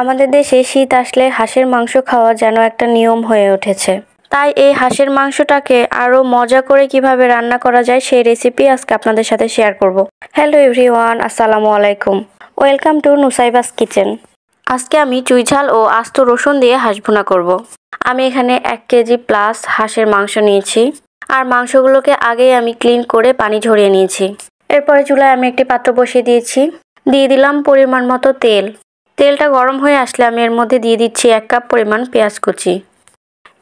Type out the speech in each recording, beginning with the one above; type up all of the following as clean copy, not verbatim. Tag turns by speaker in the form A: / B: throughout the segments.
A: আমাদের দেশে শীত আসলে হাঁসের মাংস খাওয়া যেন একটা নিয়ম হয়ে উঠেছে। তাই এই হাঁসের মাংসটাকে আরো মজা করে কিভাবে রান্না করা যায় সেই রেসিপি আজকে আপনাদের সাথে শেয়ার করব। হ্যালো এভরিওয়ান, আসসালামু আলাইকুম। Welcome to Nusaiba's kitchen. আজকে আমি চুইঝাল ও আস্ত রসুন দিয়ে হাঁস ভুনা করব। আমি এখানে 1 কেজি প্লাস হাঁসের মাংস নিয়েছি। আর মাংসগুলোকে আগেই আমি ক্লিন করে পানি ঝরিয়ে নিয়েছি। এরপরে চুলায় আমি একটি পাত্র বসিয়ে দিয়েছি। দিয়ে দিলাম পরিমাণ মতো তেল। তেলটা গরম হয়ে আসলে আমি এর মধ্যে দিয়ে দিচ্ছি 1 কাপ পরিমাণ পেঁয়াজ কুচি।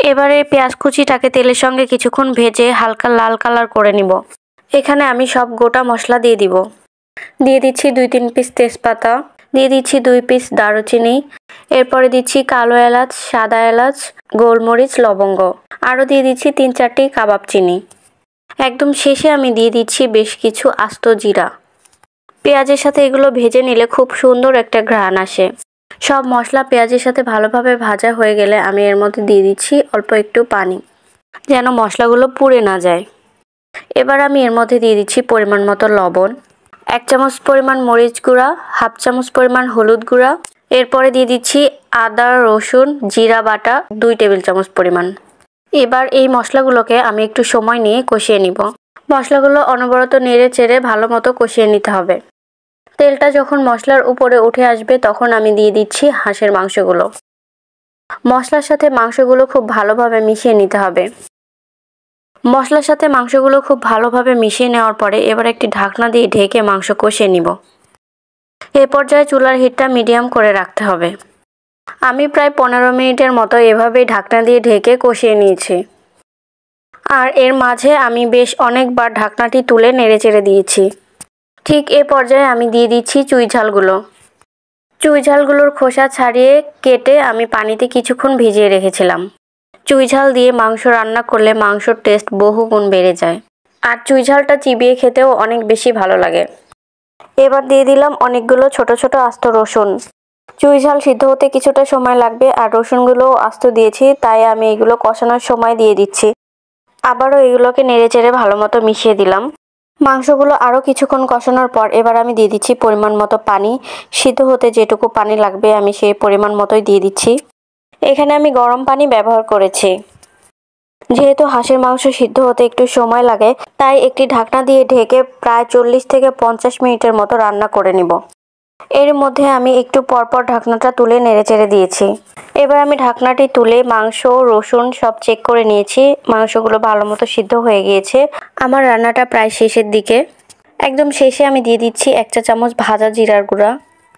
A: এবারে পেঁয়াজ কুচিটাকে তেলের সঙ্গে কিছুক্ষণ ভেজে হালকা লাল কালার করে নিব। এখানে আমি সব গোটা মশলা দিয়ে দিব। দিয়ে দিচ্ছি 2-3 পিস তেজপাতা, দিয়ে দিচ্ছি 2 পিস দারুচিনি, এরপরে দিচ্ছি কালো এলাচ, সাদা এলাচ, গোলমরিচ, লবঙ্গ, আরও দিয়ে দিচ্ছি 3-4টি কাবাব চিনি। একদম শেষে আমি দিয়ে দিচ্ছি বেশ কিছু আস্ত জিরা। পেঁয়াজের সাথে এগুলো ভেজে নিলে খুব সুন্দর একটা ঘ্রাণ আসে। সব মশলা পেঁয়াজের সাথে ভালোভাবে ভাজা হয়ে গেলে আমি এর মধ্যে দিয়ে দিচ্ছি অল্প একটু পানি, যেন মশলাগুলো পুড়ে না যায়। এবার আমি এর মধ্যে দিয়ে দিচ্ছি পরিমাণ মতো লবণ, 1 চামচ পরিমাণ মরিচ গুঁড়া, 1/2 চামচ পরিমাণ হলুদ গুঁড়া, এরপরে দিয়ে দিচ্ছি আদা রসুন জিরা বাটা 2 টেবিল চামচ পরিমাণ। এবার এই মশলাগুলোকে আমি একটু সময় নিয়ে কষিয়ে নিব। মশলাগুলো অনবরত নেড়ে চেড়ে ভালো মতো কষিয়ে নিতে হবে। তেলটা যখন মশলার উপরে উঠে আসবে তখন আমি দিয়ে দিচ্ছি হাঁসের মাংসগুলো। মশলার সাথে মাংসগুলো খুব ভালোভাবে মিশিয়ে নিতে হবে। মশলার সাথে মাংসগুলো খুব ভালোভাবে মিশিয়ে নেওয়ার পরে এবার একটি ঢাকনা দিয়ে ঢেকে মাংস কষিয়ে নিব। এই পর্যায়ে চুলার হিটটা মিডিয়াম করে রাখতে হবে। আমি প্রায় 15 মিনিটের মতো এভাবেই ঢাকনা দিয়ে ঢেকে কষিয়ে নিয়েছি। আর এর মাঝে আমি বেশ অনেকবার ঢাকনাটি তুলে নেড়েচেড়ে দিয়েছি। ঠিক এ পর্যায়ে আমি দিয়ে দিচ্ছি চুইঝালগুলো। চুইঝালগুলোর খোসা ছাড়িয়ে কেটে আমি পানিতে কিছুক্ষণ ভিজিয়ে রেখেছিলাম। চুইঝাল দিয়ে মাংস রান্না করলে মাংসর টেস্ট বহুগুণ বেড়ে যায়। আর চুইঝালটা চিবিয়ে খেতেও অনেক বেশি ভালো লাগে। এবার দিয়ে দিলাম অনেকগুলো ছোট ছোট আস্ত রসুন। চুইঝাল সিদ্ধ হতে কিছুটা সময় লাগবে আর রসুনগুলোও আস্ত দিয়েছি, তাই আমি এগুলো কষানোর সময় দিয়ে দিচ্ছি। আবারও এগুলোকে নেড়েচেড়ে ভালো মতো মিশিয়ে দিলাম। মাংসগুলো আরও কিছুক্ষণ কষানোর পর এবার আমি দিয়ে দিচ্ছি পরিমাণ মতো পানি। সিদ্ধ হতে যেটুকু পানি লাগবে আমি সেই পরিমাণ মতোই দিয়ে দিচ্ছি। এখানে আমি গরম পানি ব্যবহার করেছি। যেহেতু হাঁসের মাংস সিদ্ধ হতে একটু সময় লাগে, তাই একটি ঢাকনা দিয়ে ঢেকে প্রায় 40 থেকে 50 মিনিটের মতো রান্না করে নিব। এর মধ্যে আমি একটু পরপর ঢাকনাটা তুলে নেড়েচেড়ে দিয়েছি। এবার আমি ঢাকনাটি তুলে মাংস রসুন সব চেক করে নিয়েছি। মাংসগুলো ভালো মতো সিদ্ধ হয়ে গিয়েছে। আমার রান্নাটা প্রায় শেষের দিকে। একদম শেষে আমি দিয়ে দিচ্ছি 1 চা চামচ ভাজা জিরার গুঁড়া।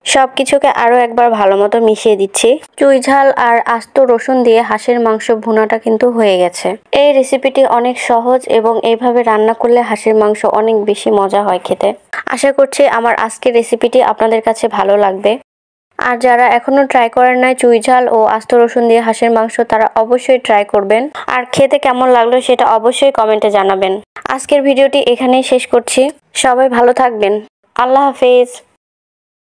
A: সব কিছুকে আরও একবার ভালো মতো মিশিয়ে দিচ্ছি। চুইঝাল আর আস্ত রসুন দিয়ে হাঁসের মাংস ভুনাটা কিন্তু হয়ে গেছে। এই রেসিপিটি অনেক সহজ এবং এইভাবে রান্না করলে হাঁসের মাংস অনেক বেশি মজা হয় খেতে। আশা করছি আমার আজকের রেসিপিটি আপনাদের কাছে ভালো লাগবে। আর যারা এখনো ট্রাই করেন নাই চুইঝাল ও আস্ত রসুন দিয়ে হাঁসের মাংস, তারা অবশ্যই ট্রাই করবেন। আর খেতে কেমন লাগলো সেটা অবশ্যই কমেন্টে জানাবেন। আজকের ভিডিওটি এখানেই শেষ করছি। সবাই ভালো থাকবেন। আল্লাহ হাফেজ।